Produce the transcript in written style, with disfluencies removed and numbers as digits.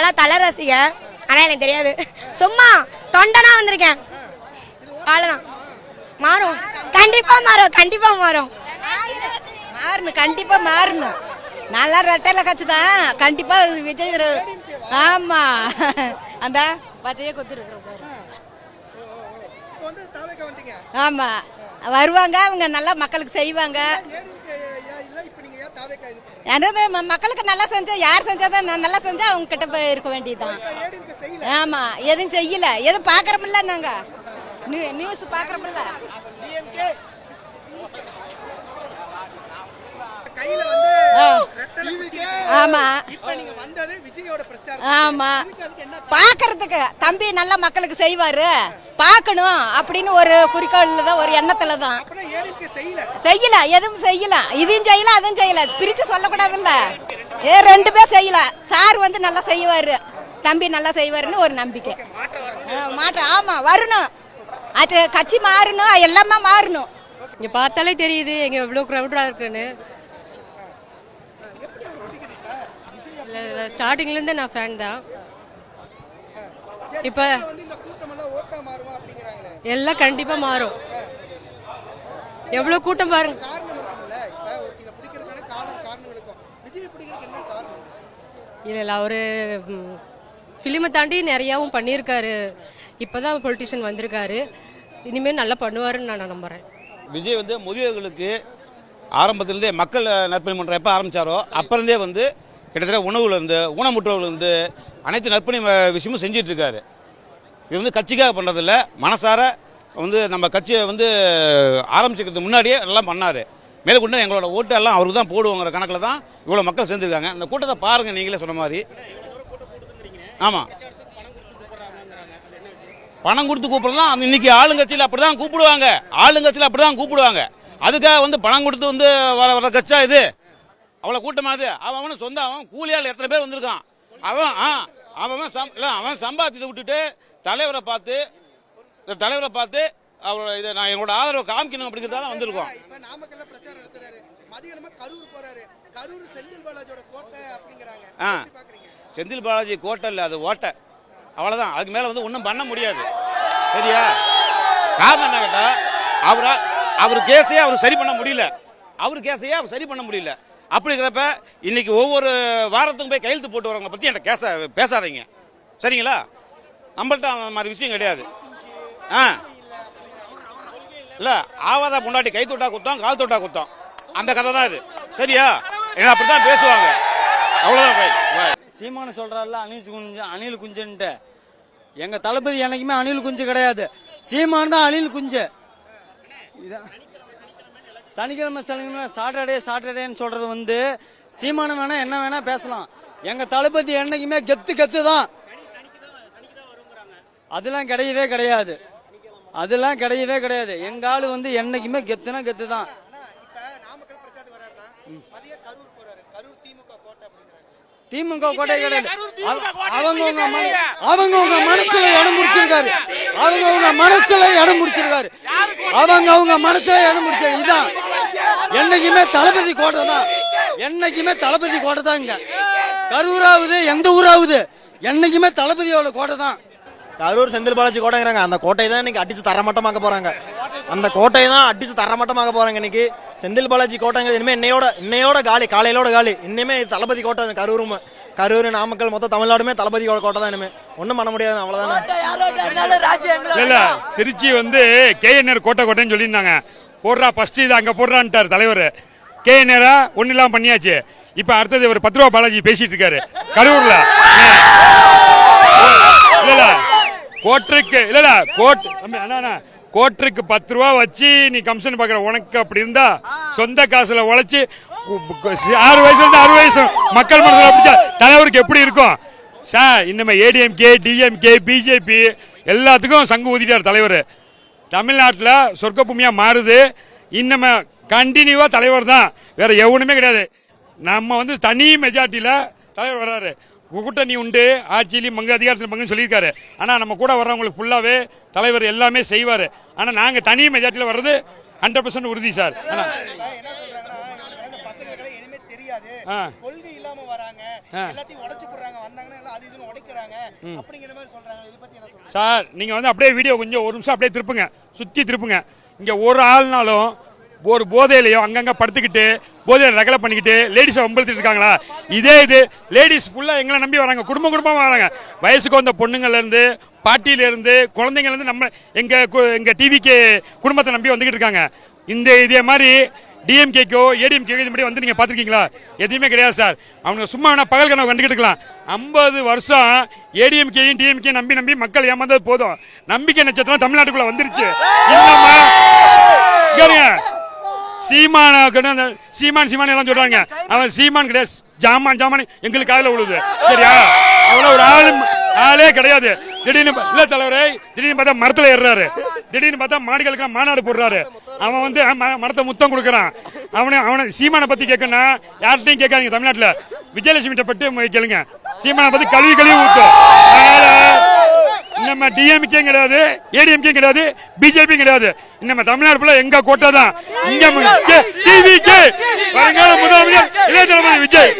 நான்லாம் தலை ரசிகன், ஆனால் எனக்கு தெரியாது. சும்மா தொண்டனா வந்திருக்கேன், அவ்வளோதான். மாறும், கண்டிப்பாக மாறும், கண்டிப்பாக மாறும். மாறணும், கண்டிப்பாக மாறணும். நல்லா ரெட்டையில கட்சி தான் கண்டிப்பாக விஜய். ஆமாம், அந்த பச்சையே கொடுத்துருக்குறோம். ஆமாம், வருவாங்க, அவங்க நல்லா மக்களுக்கு செய்வாங்க. அதாவது மக்களுக்கு நல்லா செஞ்சா, யார் செஞ்சாதான் நல்லா செஞ்சா அவங்க கிட்ட போய் இருக்க வேண்டியதுதான். ஆமா, எதுவும் செய்யல, எதுவும் பாக்குறோம்ல, நாங்க நியூஸ் பாக்குறோம்ல. ஆமா ஆமா, பாக்குறதுக்கு தம்பி நல்லா மக்களுக்கு செய்வாரு, பாக்கணும் அப்படின்னு ஒரு குறிக்கோள்ல தான், ஒரு எண்ணத்துல தான். செய்யல, எதுவும் செய்யல, இதையும் செய்யல அதுவும் செய்யல, பிரிச்சு சொல்லக்கூடாதுல்ல. ரெண்டு பேர் செய்யல. சார் வந்து நல்லா செய்வாரு, தம்பி நல்லா செய்வாருன்னு ஒரு நம்பிக்கை. மாற்றம், ஆமா, வரணும். அது கட்சி மாறணும், எல்லாமே மாறணும். இங்க பார்த்தாலே தெரியுது எங்க எவ்வளவு கிரௌடா இருக்குன்னு. ஸ்டார்டிங்ல இருந்து நான் ஃபேன் தான். இப்ப எல்லாம் கண்டிப்பா மாறும். எவ்வளவு கூட்டம் பாருங்க. இல்ல அவரு பிலிமை தாண்டி நிறையாவும் பண்ணியிருக்காரு. இப்பதான் பொலிட்டிஷியன் வந்திருக்காரு, இனிமேல் நல்லா பண்ணுவாருன்னு நான் நம்புறேன். விஜய் வந்து முதியோர்களுக்கு ஆரம்பத்திலேருந்தே மக்கள் நற்பணி மன்றம் எப்போ ஆரம்பித்தாரோ அப்போருந்தே வந்து கிட்டத்தட்ட உணவுலேருந்து ஊனமுற்றவர்கள்லேருந்து அனைத்து நற்பணி விஷயமும் செஞ்சிட்ருக்காரு. இது வந்து கட்சிக்காக பண்ணுறதில்ல, மனசார வந்து நம்ம கட்சியை வந்து ஆரம்பிச்சுக்கிறதுக்கு முன்னாடியே எல்லாம் பண்ணார். மேற்கொண்டு எங்களோட ஓட்டு எல்லாம் அவருக்கு தான் போடுவோங்கிற கணக்கில் தான் இவ்வளோ மக்கள் சேர்ந்துருக்காங்க. இந்த கூட்டத்தை பாருங்கள், நீங்களே சொன்ன மாதிரி. ஆமாம், பணம் கொடுத்து கூப்பிட்றதுலாம் அந்த இன்னைக்கு ஆளுங்கட்சியில் அப்படி தான் கூப்பிடுவாங்க, ஆளுங்கட்சியில் அப்படி தான் கூப்பிடுவாங்க. அதுக்காக வந்து பணம் கொடுத்து வந்து வர கட்சா இது அவ்வளோ கூட்டமாக? அவன் சொந்த அவன் கூலியால் எத்தனை பேர் வந்திருக்கான். அவன் சம்பாத்தியத்தை விட்டுட்டு தலைவரை பார்த்து அவரோட இதை நான் எங்களோட ஆதரவை காமிக்கணும் அப்படிங்கிறதால வந்திருக்கோம். செந்தில் பாலாஜி கோட்டை இல்லை, அது ஓட்டை, அவ்வளோதான். அதுக்கு மேலே வந்து ஒன்றும் பண்ண முடியாது. சரியா? காரணம் என்ன கேட்டால், அவர் கேஸையே அவர் சரி பண்ண முடியல. அப்படிங்கிறப்ப இன்னைக்கு ஒவ்வொரு வாரத்துக்கும் போய் கையெழுத்து போட்டு வரவங்க பற்றி என்கிட்ட பேசாதீங்க, சரிங்களா? நம்மள்ட்ட அந்த மாதிரி விஷயம் கிடையாது. இல்லை, ஆவாதா முன்னாடி கை தொட்டா குத்தம், கால் தொட்டா குத்தம், அந்த கதை தான் இது. சரியா? ஏன்னா அப்படி தான் பேசுவாங்க, அவ்வளோதான். சீமான சொல்றாருல அணில் குஞ்சுன்ட்டு, எங்க தளபதி என்னைக்குமே அணில் குஞ்சு கிடையாது, சீமான் தான் அணில் குஞ்சு. சனிக்கிழமை சாட்டர்டேன்னு சொல்றது வந்து சீமான வேணா என்ன வேணா பேசலாம், எங்க தளபதி என்னைக்குமே கெத்து தான். அதெல்லாம் கிடையவே கிடையாது. எங்க ஆளு வந்து என்னைக்குமே கெத்துனா கெத்து தான். திமுக கோட்டை கிடையாது. அவங்க மனசுல இடம் முடிச்சிருக்காரு. இதான் என்னைக்குமே தளபதி கோட்டை தான். இங்க கரூராவது எந்த ஊராவது என்னைக்குமே தளபதியோட கோட்டை தான். கரூர் செந்தில் பாலாஜி கோட்டைங்கிறாங்க, அந்த கோட்டையை தான் இன்னைக்கு அடிச்சு தரமட்டமாக்க போறாங்க. இன்னைக்கு செந்தில் பாலாஜி கோட்டைங்கிறது இனிமே இன்னையோட காலி, காலையிலோட காலி. இனிமே தளபதி கோட்டை. கரூர் நாமக்கல் மொத்த தமிழ்நாடுமே தளபதி கோட்டை தான். இனிமே ஒன்றும் பண்ண முடியாது, அவ்வளவுதான். திருச்சி வந்து KNR கோட்டைன்னு சொல்லியிருந்தாங்க. போடுறா ஃபர்ஸ்ட் இது அங்கே போடுறான்ட்டார் தலைவர். KNR ஒன்றும் இல்லாமல் பண்ணியாச்சு. இப்போ அடுத்தது ஒரு 10 ரூபா பாலாஜி பேசிட்டு இருக்காரு கரூர்ல. கோட்டருக்கு 10 ரூபா வச்சு நீ கமிஷன் பாக்குற, உனக்கு அப்படி இருந்தா சொந்த காசுல உழைச்சு 6 வயசுல இருந்து 60 வயசு மக்கள் மனசுல பிடிச்சா தலைவருக்கு எப்படி இருக்கும் சார்? இன்னமே ADMK, DMK, BJP எல்லாத்துக்கும் சங்கு ஊதிட்டார் தலைவர். தமிழ்நாட்டில் சொர்க்க பூமியா மாறுது. இன்னமே கண்டினியூவா தலைவர் தான், வேற எவனுமே கிடையாது. நம்ம வந்து தனி மெஜாரிட்டியில தலைவர் வர்றாரு. கூட்டணி உண்டு, ஆட்சியிலையும் பங்கு, அதிகாரத்தில் பங்குன்னு சொல்லியிருக்காரு. ஆனால் நம்ம கூட வர்றவங்களுக்கு ஃபுல்லாகவே தலைவர் எல்லாமே செய்வார். ஆனால் நாங்கள் தனி மெஜாரிட்டியில் வர்றது 100% உறுதி சார். ஆனால் அது இதுன்னு உடைக்கிறாங்க அப்படிங்கிற மாதிரி சொல்றாங்க. இதை பத்தி என்ன சொல்றீங்க? சார் நீங்கள் வந்து அப்படியே வீடியோ கொஞ்சம் ஒரு நிமிஷம் அப்படியே திருப்புங்க, சுற்றி திருப்புங்க. இங்கே ஒரு ஆள்னாலும் ஒரு போதையிலையோ அங்கங்கே படுத்துக்கிட்டு போதையில் ரகலை பண்ணிக்கிட்டு லேடிஸை வம்பழுத்திட்டு இருக்காங்களா? இதே இது லேடிஸ் ஃபுல்லாக எங்களை நம்பி வராங்க, குடும்பமாக வராங்க. வயசுக்கு வந்த பொண்ணுங்கள்லேருந்து பாட்டியிலேருந்து குழந்தைங்கள்லேருந்து நம்ம எங்கள் டிவிக்கு குடும்பத்தை நம்பி வந்துக்கிட்டு இருக்காங்க. இதே மாதிரி டிஎம்கேக்கோ ஏடிஎம்கேக்கோ இது மாதிரி வந்து நீங்கள் பார்த்துருக்கீங்களா? எதுவுமே கிடையாது சார். அவங்க சும்மா வேணா பகல் கனவு கண்டுக்கிட்டு இருக்கலாம். 50 வருஷம் ஏடிஎம்கேயும் டிஎம்கே நம்பி மக்கள் ஏமாந்தது போதும். நம்பிக்கை நட்சத்திரம் தமிழ்நாட்டுக்குள்ள வந்துருச்சு. சீமான் எல்லாம் சொல்றாங்க. அவன் சீமான் கிடையாது, ஜாமான் எங்களுக்கு காதுல விழுது. சரியா? அவ்வளவு ஒரு ஆளே கிடையாது. திடீர்னு இல்ல தலைவரே, திடீர்னு பார்த்தா மரத்துல ஏறுறாரு, திடீர்னு பார்த்தா மாடுகளுக்கு மாநாடு போடுறாரு. அவன் வந்து மரத்தை முத்தம் கொடுக்குறான். அவனை சீமானை பத்தி கேட்கணும் யார்கிட்டையும் கேட்காதீங்க. தமிழ்நாட்டுல விஜயலட்சுமி பற்றி கேளுங்க. சீமானை பத்தி கழுவி ஊத்தும். அதனால நம்ம டிஎம்கே கிடையாது, ஏடிஎம்கே கிடையாது, பிஜேபி கிடையாது. நம்ம தமிழ்நாடு ஃபுல்லா எங்க கோட்டை தான். இங்க டிவிக்கு வருங்கால முதலமைச்சர் இளைய தளபதி விஜய்.